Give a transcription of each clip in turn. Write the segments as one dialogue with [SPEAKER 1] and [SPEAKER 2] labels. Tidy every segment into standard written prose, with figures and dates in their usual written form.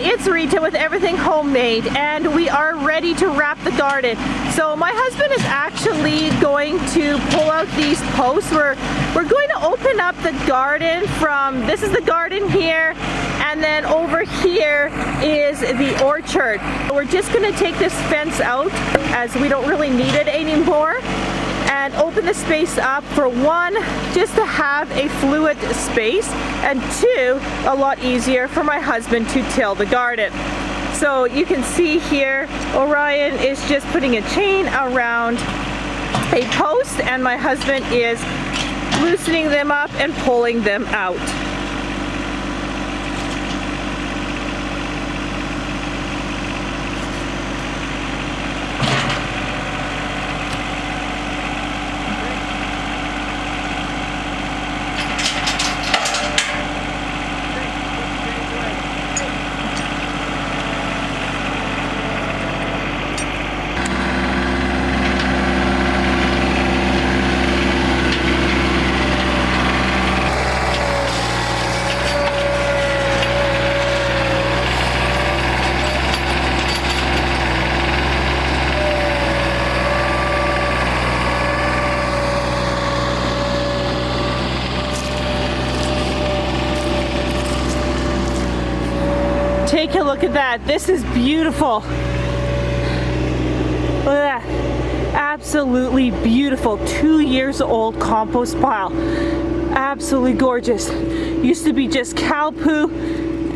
[SPEAKER 1] it's Rita with Everything Homemade, and we are ready to wrap the garden. So my husband is actually going to pull out these posts. We're going to open up the garden from, this is the garden here, and then over here is the orchard. We're just going to take this fence out as we don't really need it anymore, and open the space up for one, just to have a fluid space, and two, a lot easier for my husband to till the garden. So you can see here, Orion is just putting a chain around a post, and my husband is loosening them up and pulling them out. Take a look at that. This is beautiful. Look at that. Absolutely beautiful. 2 years old compost pile. Absolutely gorgeous. Used to be just cow poo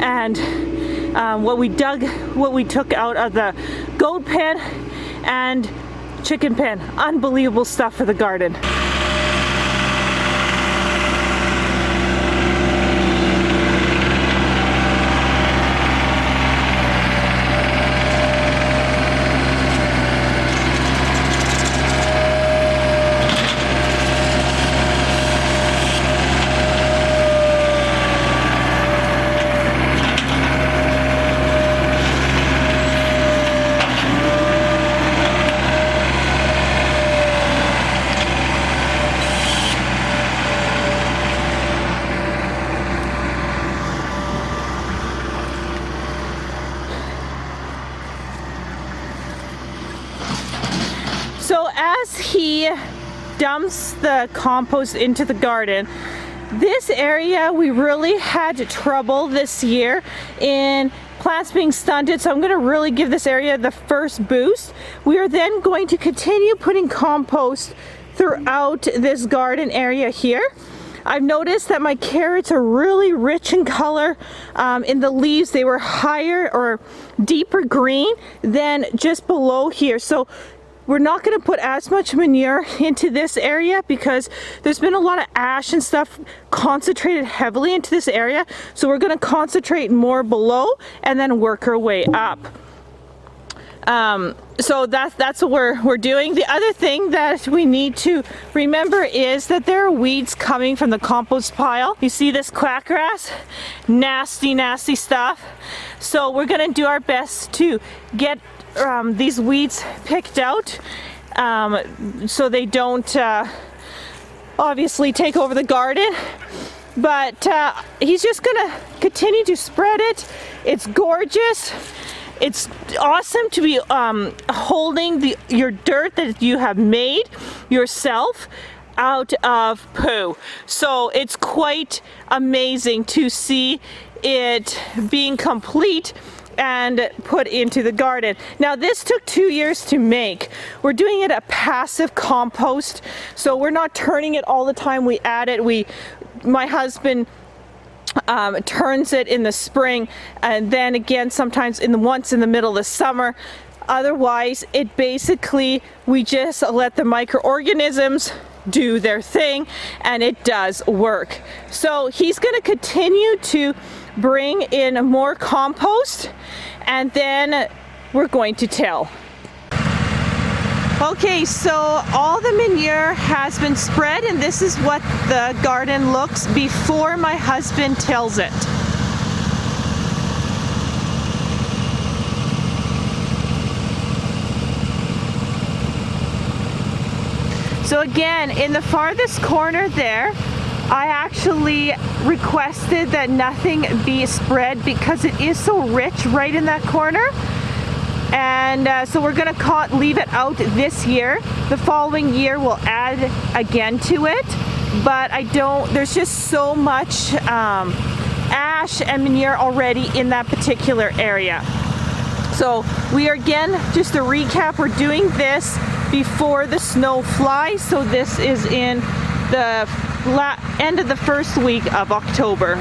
[SPEAKER 1] and what we took out of the goat pen and chicken pen. Unbelievable stuff for the garden. So as he dumps the compost into the garden, this area we really had trouble this year in plants being stunted, so I'm going to really give this area the first boost. We are then going to continue putting compost throughout this garden area here. I've noticed that my carrots are really rich in color. In the leaves they were higher or deeper green than just below here. So we're not going to put as much manure into this area because there's been a lot of ash and stuff concentrated heavily into this area. So we're going to concentrate more below and then work our way up. So that's what we're doing. The other thing that we need to remember is that there are weeds coming from the compost pile. You see this quackgrass? Nasty, nasty stuff. So we're going to do our best to get these weeds picked out so they don't obviously take over the garden, but he's just gonna continue to spread it. It's gorgeous. It's awesome to be holding your dirt that you have made yourself out of poo. So it's quite amazing to see it being complete and put into the garden. Now this took 2 years to make. We're doing it a passive compost, so we're not turning it all the time. We add it. My husband turns it in the spring, and then again sometimes once in the middle of the summer. Otherwise it basically, we just let the microorganisms do their thing, and it does work. So he's going to continue to bring in more compost, and then we're going to till. Okay, so all the manure has been spread, and this is what the garden looks before my husband tills it. So again, in the farthest corner there, I actually requested that nothing be spread because it is so rich right in that corner. And so we're gonna leave it out this year. The following year we'll add again to it, but there's just so much ash and manure already in that particular area. So we are, again, just to recap, we're doing this before the snow flies. So this is in the end of the first week of October.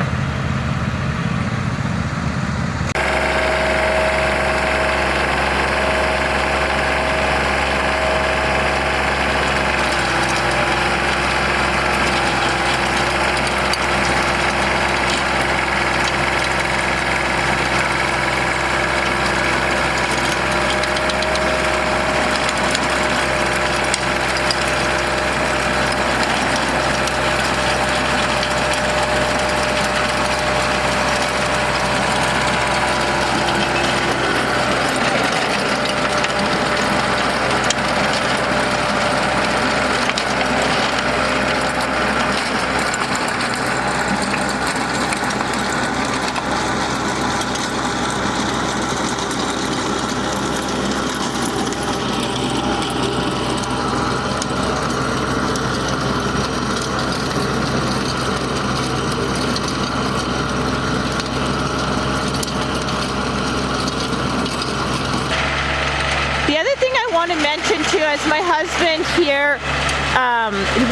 [SPEAKER 1] Want to mention too, as my husband here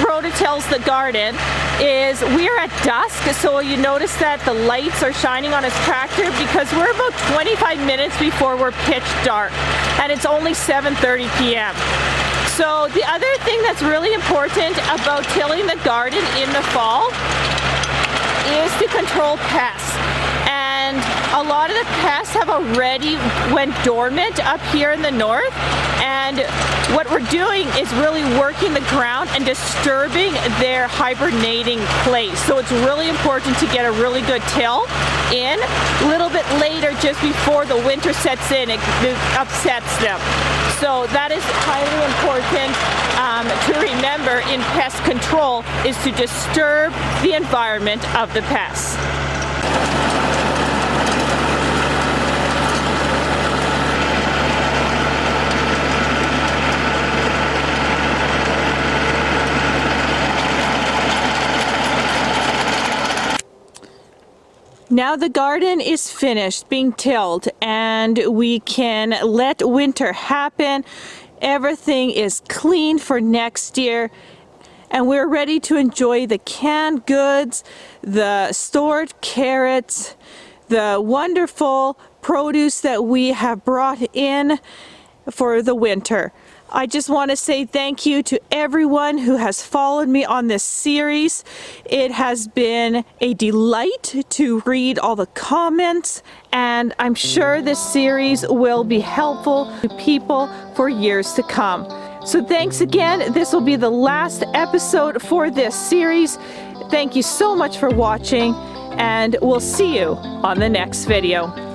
[SPEAKER 1] rototills the garden, is we're at dusk, so you notice that the lights are shining on his tractor because we're about 25 minutes before we're pitch dark, and it's only 7:30 p.m. So the other thing that's really important about tilling the garden in the fall is to control pests. And a lot of the pests have already went dormant up here in the north, and what we're doing is really working the ground and disturbing their hibernating place. So it's really important to get a really good till in. A little bit later, just before the winter sets in, it upsets them. So that is highly important to remember in pest control, is to disturb the environment of the pests. Now the garden is finished being tilled and we can let winter happen. Everything is clean for next year and we're ready to enjoy the canned goods, the stored carrots, the wonderful produce that we have brought in for the winter. I just want to say thank you to everyone who has followed me on this series. It has been a delight to read all the comments, and I'm sure this series will be helpful to people for years to come. So thanks again. This will be the last episode for this series. Thank you so much for watching, and we'll see you on the next video.